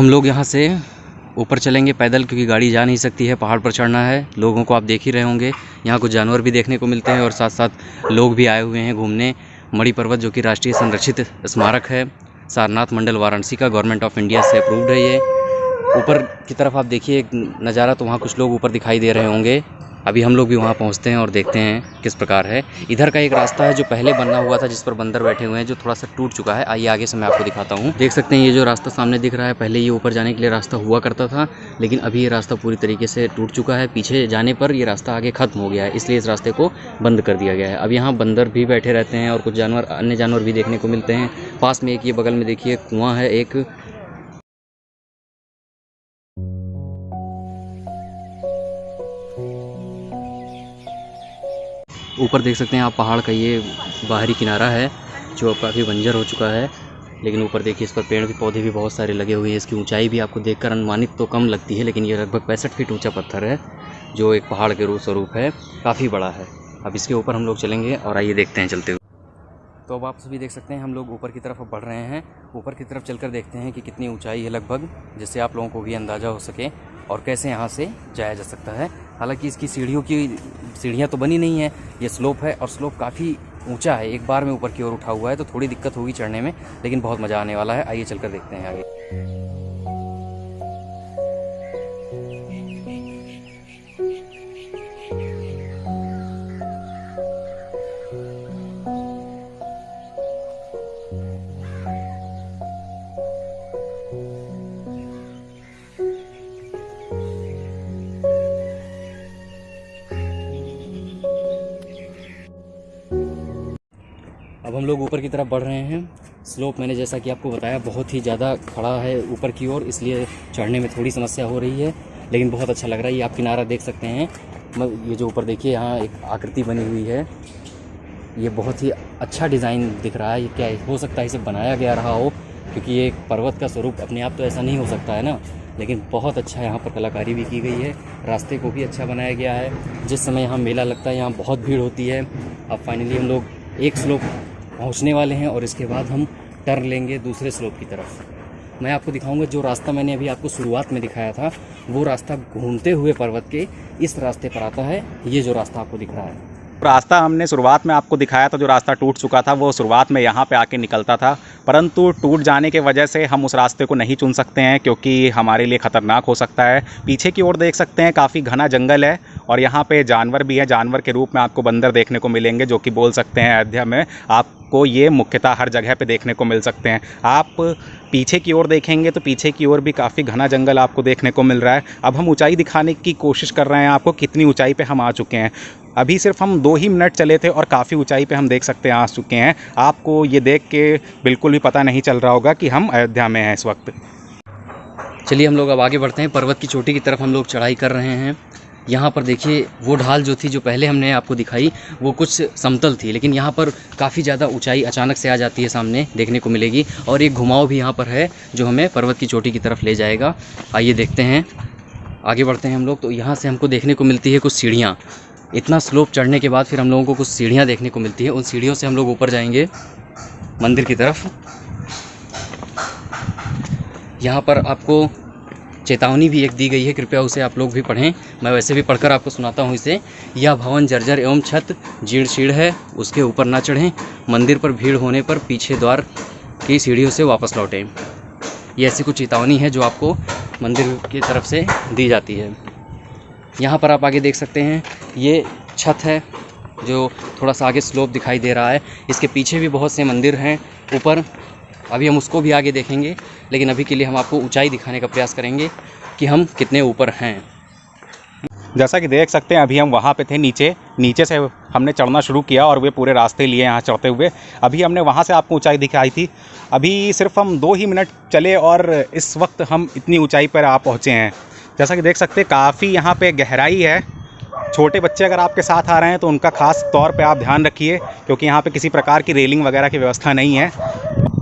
हम लोग यहाँ से ऊपर चलेंगे पैदल, क्योंकि गाड़ी जा नहीं सकती है, पहाड़ पर चढ़ना है। लोगों को आप देख ही रहे होंगे, यहाँ कुछ जानवर भी देखने को मिलते हैं और साथ साथ लोग भी आए हुए हैं घूमने। मणि पर्वत जो कि राष्ट्रीय संरक्षित स्मारक है, सारनाथ मंडल वाराणसी का, गवर्नमेंट ऑफ इंडिया से अप्रूव्ड है ये। ऊपर की तरफ आप देखिए एक नज़ारा, तो वहाँ कुछ लोग ऊपर दिखाई दे रहे होंगे। अभी हम लोग भी वहाँ पहुँचते हैं और देखते हैं किस प्रकार है। इधर का एक रास्ता है जो पहले बना हुआ था, जिस पर बंदर बैठे हुए हैं, जो थोड़ा सा टूट चुका है। आइए आगे से मैं आपको दिखाता हूँ। देख सकते हैं ये जो रास्ता सामने दिख रहा है, पहले ये ऊपर जाने के लिए रास्ता हुआ करता था, लेकिन अभी ये रास्ता पूरी तरीके से टूट चुका है। पीछे जाने पर ये रास्ता आगे खत्म हो गया है, इसलिए इस रास्ते को बंद कर दिया गया है। अब यहाँ बंदर भी बैठे रहते हैं और कुछ जानवर, अन्य जानवर भी देखने को मिलते हैं। पास में एक ये बगल में देखिए कुआँ है एक। ऊपर देख सकते हैं आप पहाड़ का ये बाहरी किनारा है जो अब काफ़ी बंजर हो चुका है, लेकिन ऊपर देखिए इस पर पेड़ भी पौधे भी बहुत सारे लगे हुए हैं। इसकी ऊंचाई भी आपको देखकर अनुमानित तो कम लगती है, लेकिन ये लगभग 65 फीट ऊंचा पत्थर है जो एक पहाड़ के रूप स्वरूप है, काफ़ी बड़ा है। अब इसके ऊपर हम लोग चलेंगे और आइए देखते हैं चलते हुए। तो अब आप सभी देख सकते हैं हम लोग ऊपर की तरफ बढ़ रहे हैं। ऊपर की तरफ चलकर देखते हैं कि कितनी ऊंचाई है लगभग, जिससे आप लोगों को भी अंदाज़ा हो सके और कैसे यहाँ से जाया जा सकता है। हालांकि इसकी सीढ़ियाँ तो बनी नहीं है, ये स्लोप है और स्लोप काफ़ी ऊंचा है। एक बार में ऊपर की ओर उठा हुआ है, तो थोड़ी दिक्कत होगी चढ़ने में, लेकिन बहुत मज़ा आने वाला है। आइए चलकर देखते हैं आगे। अब हम लोग ऊपर की तरफ बढ़ रहे हैं। स्लोप मैंने जैसा कि आपको बताया बहुत ही ज़्यादा खड़ा है ऊपर की ओर, इसलिए चढ़ने में थोड़ी समस्या हो रही है, लेकिन बहुत अच्छा लग रहा है। ये आप किनारा देख सकते हैं, ये जो ऊपर देखिए यहाँ एक आकृति बनी हुई है, ये बहुत ही अच्छा डिज़ाइन दिख रहा है। ये क्या हो सकता है इसे बनाया गया रहा हो, क्योंकि ये एक पर्वत का स्वरूप अपने आप तो ऐसा नहीं हो सकता है ना, लेकिन बहुत अच्छा यहाँ पर कलाकारी भी की गई है। रास्ते को भी अच्छा बनाया गया है। जिस समय यहाँ मेला लगता है यहाँ बहुत भीड़ होती है। अब फाइनली हम लोग एक स्लोप पहुंचने वाले हैं और इसके बाद हम टर्न लेंगे दूसरे स्लोप की तरफ। मैं आपको दिखाऊंगा जो रास्ता मैंने अभी आपको शुरुआत में दिखाया था, वो रास्ता घूमते हुए पर्वत के इस रास्ते पर आता है। ये जो रास्ता आपको दिख रहा है, रास्ता हमने शुरुआत में आपको दिखाया था, जो रास्ता टूट चुका था, वो शुरुआत में यहाँ पे आके निकलता था, परंतु टूट जाने के वजह से हम उस रास्ते को नहीं चुन सकते हैं, क्योंकि हमारे लिए ख़तरनाक हो सकता है। पीछे की ओर देख सकते हैं काफ़ी घना जंगल है और यहाँ पे जानवर भी है। जानवर के रूप में आपको बंदर देखने को मिलेंगे, जो कि बोल सकते हैं अयोध्या में आपको ये मुख्यतः हर जगह पे देखने को मिल सकते हैं। आप पीछे की ओर देखेंगे तो पीछे की ओर भी काफ़ी घना जंगल आपको देखने को मिल रहा है। अब हम ऊंचाई दिखाने की कोशिश कर रहे हैं आपको, कितनी ऊंचाई पे हम आ चुके हैं। अभी सिर्फ हम 2 ही मिनट चले थे और काफ़ी ऊंचाई पे हम देख सकते हैं आ चुके हैं। आपको ये देख के बिल्कुल भी पता नहीं चल रहा होगा कि हम अयोध्या में हैं इस वक्त। चलिए हम लोग अब आगे बढ़ते हैं। पर्वत की चोटी की तरफ हम लोग चढ़ाई कर रहे हैं। यहाँ पर देखिए वो ढाल जो थी, जो पहले हमने आपको दिखाई, वो कुछ समतल थी, लेकिन यहाँ पर काफ़ी ज़्यादा ऊंचाई अचानक से आ जाती है, सामने देखने को मिलेगी। और एक घुमाव भी यहाँ पर है जो हमें पर्वत की चोटी की तरफ ले जाएगा। आइए देखते हैं, आगे बढ़ते हैं हम लोग। तो यहाँ से हमको देखने को मिलती है कुछ सीढ़ियाँ। इतना स्लोप चढ़ने के बाद फिर हम लोगों को कुछ सीढ़ियाँ देखने को मिलती है। उन सीढ़ियों से हम लोग ऊपर जाएंगे मंदिर की तरफ। यहाँ पर आपको चेतावनी भी एक दी गई है, कृपया उसे आप लोग भी पढ़ें। मैं वैसे भी पढ़कर आपको सुनाता हूँ इसे। यह भवन जर्जर एवं छत जीर्ण शीर्ण है, उसके ऊपर ना चढ़ें। मंदिर पर भीड़ होने पर पीछे द्वार की सीढ़ियों से वापस लौटें। ये ऐसी कुछ चेतावनी है जो आपको मंदिर की तरफ से दी जाती है। यहाँ पर आप आगे देख सकते हैं, ये छत है जो थोड़ा सा आगे स्लोप दिखाई दे रहा है। इसके पीछे भी बहुत से मंदिर हैं ऊपर, अभी हम उसको भी आगे देखेंगे, लेकिन अभी के लिए हम आपको ऊंचाई दिखाने का प्रयास करेंगे कि हम कितने ऊपर हैं। जैसा कि देख सकते हैं अभी हम वहाँ पे थे, नीचे से हमने चढ़ना शुरू किया और वे पूरे रास्ते लिए यहाँ चढ़ते हुए। अभी हमने वहाँ से आपको ऊंचाई दिखाई थी। अभी सिर्फ हम 2 ही मिनट चले और इस वक्त हम इतनी ऊंचाई पर आ पहुँचे हैं। जैसा कि देख सकते हैं काफ़ी यहाँ पे गहराई है। छोटे बच्चे अगर आपके साथ आ रहे हैं तो उनका खास तौर पे आप ध्यान रखिए, क्योंकि यहाँ पे किसी प्रकार की रेलिंग वगैरह की व्यवस्था नहीं है।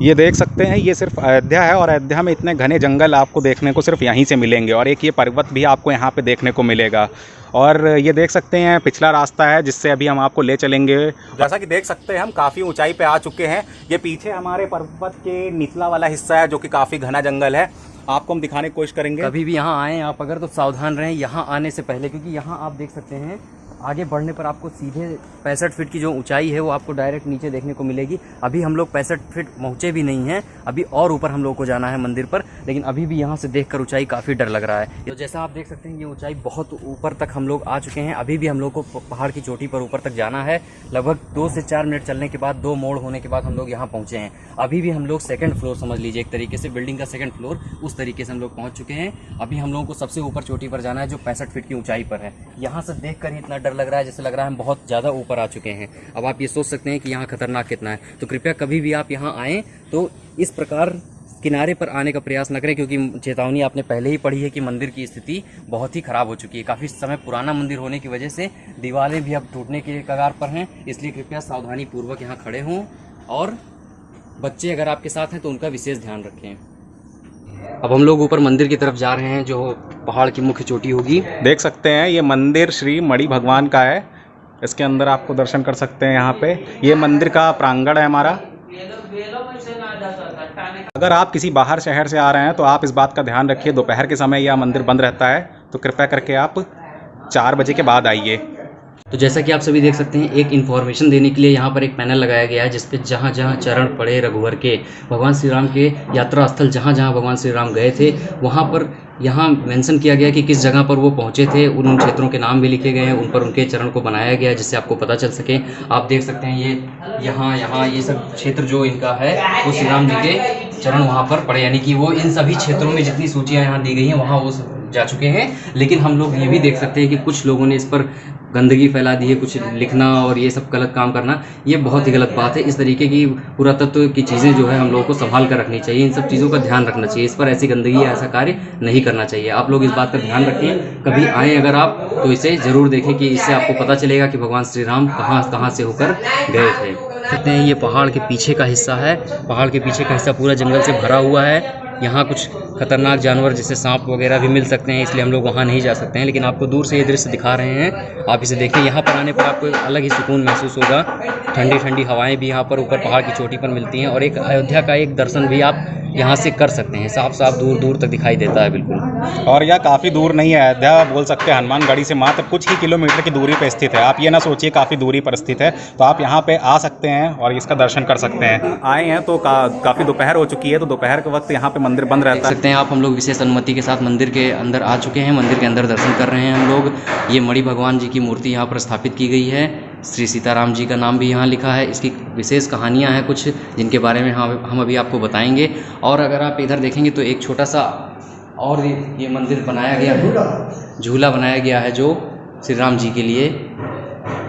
ये देख सकते हैं ये सिर्फ अयोध्या है और अयोध्या में इतने घने जंगल आपको देखने को सिर्फ यहीं से मिलेंगे, और एक ये पर्वत भी आपको यहाँ पे देखने को मिलेगा। और ये देख सकते हैं पिछला रास्ता है जिससे अभी हम आपको ले चलेंगे। जैसा कि देख सकते हैं हम काफ़ी ऊंचाई पे आ चुके हैं। ये पीछे हमारे पर्वत के निचला वाला हिस्सा है जो कि काफ़ी घना जंगल है। आपको हम दिखाने की कोशिश करेंगे। कभी भी यहाँ आएँ आप अगर तो सावधान रहें यहाँ आने से पहले, क्योंकि यहाँ आप देख सकते हैं आगे बढ़ने पर आपको सीधे 65 फीट की जो ऊंचाई है वो आपको डायरेक्ट नीचे देखने को मिलेगी। अभी हम लोग 65 फीट पहुँचे भी नहीं हैं, अभी और ऊपर हम लोग को जाना है मंदिर पर, लेकिन अभी भी यहाँ से देखकर ऊंचाई काफ़ी डर लग रहा है। तो जैसा आप देख सकते हैं ये ऊंचाई बहुत ऊपर तक हम लोग आ चुके हैं। अभी भी हम लोग को पहाड़ की चोटी पर ऊपर तक जाना है। लगभग 2 से 4 मिनट चलने के बाद 2 मोड़ होने के बाद हम लोग यहाँ पहुँचे हैं। अभी भी हम लोग सेकंड फ्लोर समझ लीजिए, एक तरीके से बिल्डिंग का सेकंड फ्लोर, उस तरीके से हम लोग पहुँच चुके हैं। अभी हम लोगों को सबसे ऊपर चोटी पर जाना है जो 65 फीट की ऊंचाई पर है। यहाँ से देख कर ही इतना डर लग रहा है जैसे लग रहा है हम बहुत ज़्यादा ऊपर आ चुके हैं। अब आप ये सोच सकते हैं कि यहाँ खतरनाक कितना है। तो कृपया कभी भी आप यहाँ आएँ तो इस प्रकार किनारे पर आने का प्रयास न करें, क्योंकि चेतावनी आपने पहले ही पढ़ी है कि मंदिर की स्थिति बहुत ही ख़राब हो चुकी है। काफ़ी समय पुराना मंदिर होने की वजह से दीवारें भी अब टूटने के कगार पर हैं, इसलिए कृपया सावधानी पूर्वक यहाँ खड़े हों और बच्चे अगर आपके साथ हैं तो उनका विशेष ध्यान रखें। अब हम लोग ऊपर मंदिर की तरफ जा रहे हैं जो पहाड़ की मुख्य चोटी होगी। देख सकते हैं ये मंदिर श्री मणि भगवान का है। इसके अंदर आपको दर्शन कर सकते हैं। यहाँ पे ये मंदिर का प्रांगण है हमारा। अगर आप किसी बाहर शहर से आ रहे हैं तो आप इस बात का ध्यान रखिए, दोपहर के समय यह मंदिर बंद रहता है, तो कृपया करके आप 4 बजे के बाद आइए। तो जैसा कि आप सभी देख सकते हैं एक इन्फॉर्मेशन देने के लिए यहाँ पर एक पैनल लगाया गया है जिसपे जहाँ जहाँ चरण पड़े रघुवर के, भगवान श्री राम के यात्रा स्थल जहाँ जहाँ भगवान श्री राम गए थे वहाँ पर यहाँ मेंशन किया गया कि किस जगह पर वो पहुँचे थे। उन क्षेत्रों के नाम भी लिखे गए हैं, उन पर उनके चरण को बनाया गया है जिससे आपको पता चल सके। आप देख सकते हैं ये यहाँ ये सब क्षेत्र जो इनका है वो श्री राम जी के चरण वहाँ पर पड़े, यानी कि वो इन सभी क्षेत्रों में जितनी सूचियाँ यहाँ दी गई हैं वहाँ वो जा चुके हैं। लेकिन हम लोग ये भी देख सकते हैं कि कुछ लोगों ने इस पर गंदगी फैला दी है, कुछ लिखना और ये सब गलत काम करना, ये बहुत ही गलत बात है। इस तरीके की पुरातत्व की चीज़ें जो है हम लोगों को संभाल कर रखनी चाहिए, इन सब चीज़ों का ध्यान रखना चाहिए। इस पर ऐसी गंदगी या ऐसा कार्य नहीं करना चाहिए। आप लोग इस बात का ध्यान रखें, कभी आएँ अगर आप तो इसे ज़रूर देखें कि इससे आपको पता चलेगा कि भगवान श्री राम कहाँ कहाँ से होकर गए थे। कहते हैं ये पहाड़ के पीछे का हिस्सा है। पहाड़ के पीछे का हिस्सा पूरा जंगल से भरा हुआ है। यहाँ कुछ खतरनाक जानवर जैसे सांप वगैरह भी मिल सकते हैं, इसलिए हम लोग वहाँ नहीं जा सकते हैं, लेकिन आपको दूर से ये दृश्य दिखा रहे हैं। आप इसे देखें, यहाँ पर आने पर आपको एक अलग ही सुकून महसूस होगा। ठंडी ठंडी हवाएं भी यहाँ पर ऊपर पहाड़ की चोटी पर मिलती हैं और एक अयोध्या का एक दर्शन भी आप यहाँ से कर सकते हैं। साफ साफ दूर दूर तक दिखाई देता है बिल्कुल। और यह काफ़ी दूर नहीं है, अयोध्या बोल सकते हैं हनुमानगढ़ी से मात्र कुछ ही किलोमीटर की दूरी पर स्थित है। आप ये ना सोचिए काफ़ी दूरी पर स्थित है, तो आप यहाँ पे आ सकते हैं और इसका दर्शन कर सकते हैं। आए हैं तो काफ़ी दोपहर हो चुकी है, तो दोपहर के वक्त यहाँ पे मंदिर बंद रहता है। सकते हैं आप, हम लोग विशेष अनुमति के साथ मंदिर के अंदर आ चुके हैं। मंदिर के अंदर दर्शन कर रहे हैं हम लोग। ये मणि भगवान जी की मूर्ति यहाँ पर स्थापित की गई है। श्री सीताराम जी का नाम भी यहाँ लिखा है। इसकी विशेष कहानियाँ हैं कुछ जिनके बारे में हम अभी आपको बताएंगे। और अगर आप इधर देखेंगे तो एक छोटा सा और ये मंदिर बनाया गया है, झूला बनाया गया है जो श्री राम जी के लिए।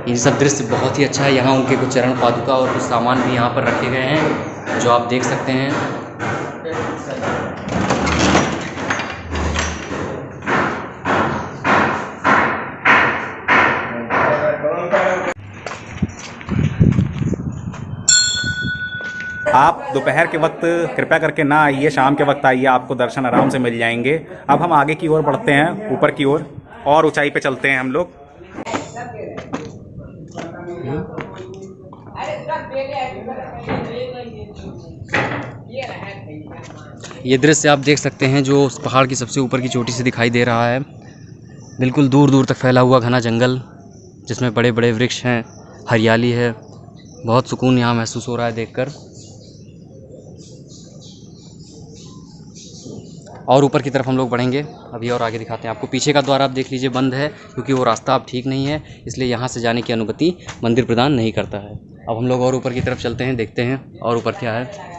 ये सब दृश्य बहुत ही अच्छा है। यहाँ उनके कुछ चरण पादुका और कुछ सामान भी यहाँ पर रखे गए हैं जो आप देख सकते हैं। आप दोपहर के वक्त कृपया करके ना आइए, शाम के वक्त आइए, आपको दर्शन आराम से मिल जाएंगे। अब हम आगे की ओर बढ़ते हैं, ऊपर की ओर और ऊंचाई पे चलते हैं हम लोग। ये दृश्य आप देख सकते हैं जो पहाड़ की सबसे ऊपर की चोटी से दिखाई दे रहा है। बिल्कुल दूर दूर तक फैला हुआ घना जंगल जिसमें बड़े बड़े वृक्ष हैं, हरियाली है। बहुत सुकून यहाँ महसूस हो रहा है देखकर। और ऊपर की तरफ हम लोग बढ़ेंगे अभी और आगे दिखाते हैं आपको। पीछे का द्वार आप देख लीजिए बंद है क्योंकि वो रास्ता अब ठीक नहीं है, इसलिए यहाँ से जाने की अनुमति मंदिर प्रदान नहीं करता है। अब हम लोग और ऊपर की तरफ चलते हैं, देखते हैं और ऊपर क्या है।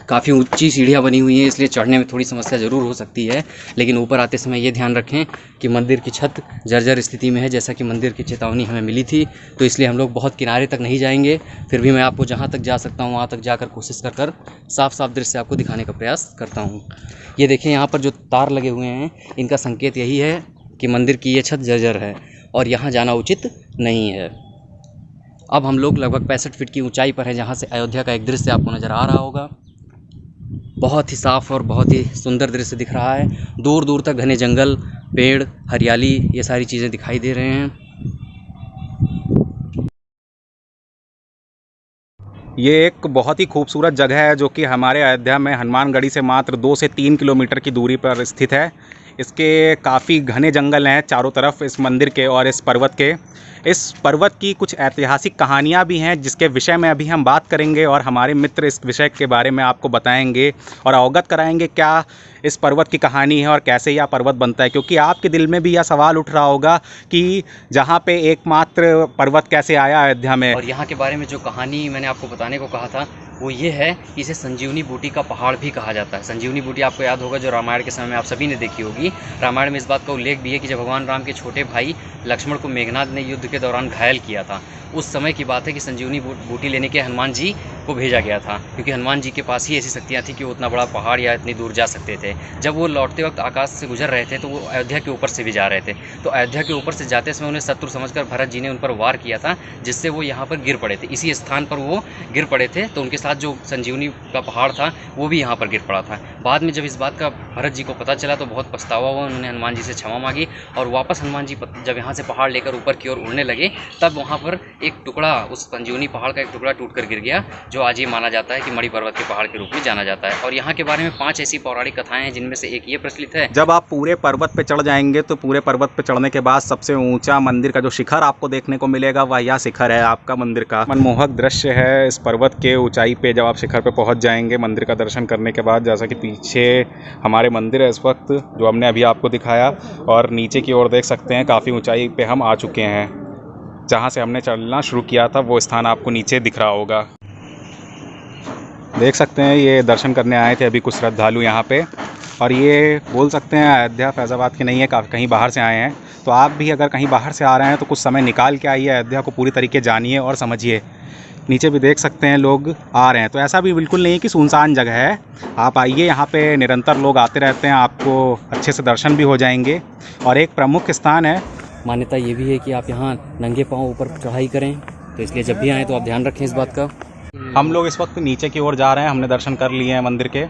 काफ़ी ऊंची सीढ़ियाँ बनी हुई हैं, इसलिए चढ़ने में थोड़ी समस्या ज़रूर हो सकती है, लेकिन ऊपर आते समय ये ध्यान रखें कि मंदिर की छत जर्जर स्थिति में है, जैसा कि मंदिर की चेतावनी हमें मिली थी। तो इसलिए हम लोग बहुत किनारे तक नहीं जाएंगे, फिर भी मैं आपको जहाँ तक जा सकता हूँ वहाँ तक जाकर कोशिश कर साफ साफ दृश्य आपको दिखाने का प्रयास करता हूँ। ये देखें, यहाँ पर जो तार लगे हुए हैं इनका संकेत यही है कि मंदिर की ये छत जर्जर है और यहाँ जाना उचित नहीं है। अब हम लोग लगभग 65 फीट की ऊंचाई पर है, जहाँ से अयोध्या का एक दृश्य आपको नज़र आ रहा होगा। बहुत ही साफ़ और बहुत ही सुंदर दृश्य दिख रहा है। दूर दूर तक घने जंगल, पेड़, हरियाली, ये सारी चीज़ें दिखाई दे रहे हैं। ये एक बहुत ही खूबसूरत जगह है जो कि हमारे अयोध्या में हनुमानगढ़ी से मात्र 2 से 3 किलोमीटर की दूरी पर स्थित है। इसके काफ़ी घने जंगल हैं चारों तरफ इस मंदिर के और इस पर्वत के। इस पर्वत की कुछ ऐतिहासिक कहानियाँ भी हैं जिसके विषय में अभी हम बात करेंगे और हमारे मित्र इस विषय के बारे में आपको बताएंगे और अवगत कराएंगे क्या इस पर्वत की कहानी है और कैसे यह पर्वत बनता है, क्योंकि आपके दिल में भी यह सवाल उठ रहा होगा कि जहाँ पे एकमात्र पर्वत कैसे आया अयोध्या में। और यहाँ के बारे में जो कहानी मैंने आपको बताने को कहा था वो ये है कि इसे संजीवनी बूटी का पहाड़ भी कहा जाता है। संजीवनी बूटी आपको याद होगा जो रामायण के समय में आप सभी ने देखी होगी। रामायण में इस बात का उल्लेख भी है कि जब भगवान राम के छोटे भाई लक्ष्मण को मेघनाद ने युद्ध के दौरान घायल किया था, उस समय की बात है कि संजीवनी बूटी लेने के हनुमान जी को भेजा गया था, क्योंकि हनुमान जी के पास ही ऐसी शक्तियाँ थी कि वो उतना बड़ा पहाड़ या इतनी दूर जा सकते थे। जब वो लौटते वक्त आकाश से गुजर रहे थे तो वो अयोध्या के ऊपर से भी जा रहे थे, तो अयोध्या के ऊपर से जाते समय उन्हें शत्रु समझकर भरत जी ने उन पर वार किया था, जिससे वो यहाँ पर गिर पड़े थे। इसी स्थान पर वो गिर पड़े थे, तो उनके साथ जो संजीवनी का पहाड़ था वो भी यहाँ पर गिर पड़ा था। बाद में जब इस बात का भरत जी को पता चला तो बहुत पछतावा हुआ, उन्होंने हनुमान जी से क्षमा मांगी और वापस हनुमान जी जब यहाँ से पहाड़ लेकर ऊपर की ओर उड़ने लगे तब वहाँ पर एक टुकड़ा, उस संजीवनी पहाड़ का एक टुकड़ा टूटकर गिर गया, जो आज ये माना जाता है कि मणि पर्वत के पहाड़ के रूप में जाना जाता है। और यहाँ के बारे में 5 ऐसी पौराणिक कथाएं हैं जिनमें से एक ये प्रचलित है। जब आप पूरे पर्वत पे चढ़ जाएंगे तो पूरे पर्वत पे चढ़ने के बाद सबसे ऊंचा मंदिर का जो शिखर आपको देखने को मिलेगा वह यह शिखर है आपका मंदिर का। मनमोहक दृश्य है इस पर्वत के ऊंचाई पे जब आप शिखर पे पहुंच जाएंगे मंदिर का दर्शन करने के बाद। जैसा कि पीछे हमारे मंदिर है इस वक्त जो हमने अभी आपको दिखाया, और नीचे की ओर देख सकते हैं काफ़ी ऊंचाई पे हम आ चुके हैं। जहाँ से हमने चलना शुरू किया था वो स्थान आपको नीचे दिख रहा होगा। देख सकते हैं ये दर्शन करने आए थे अभी कुछ श्रद्धालु यहाँ पे, और ये बोल सकते हैं अयोध्या फैज़ाबाद के नहीं है, कहीं बाहर से आए हैं। तो आप भी अगर कहीं बाहर से आ रहे हैं तो कुछ समय निकाल के आइए, अयोध्या को पूरी तरीके जानिए और समझिए। नीचे भी देख सकते हैं लोग आ रहे हैं, तो ऐसा भी बिल्कुल नहीं कि सुनसान जगह है। आप आइए, यहाँ पे निरंतर लोग आते रहते हैं, आपको अच्छे से दर्शन भी हो जाएंगे। और एक प्रमुख स्थान है, मान्यता ये भी है कि आप यहाँ नंगे पाँव ऊपर चढ़ाई करें, तो इसलिए जब भी आएँ तो आप ध्यान रखें इस बात का। हम लोग इस वक्त नीचे की ओर जा रहे हैं, हमने दर्शन कर लिए हैं मंदिर के।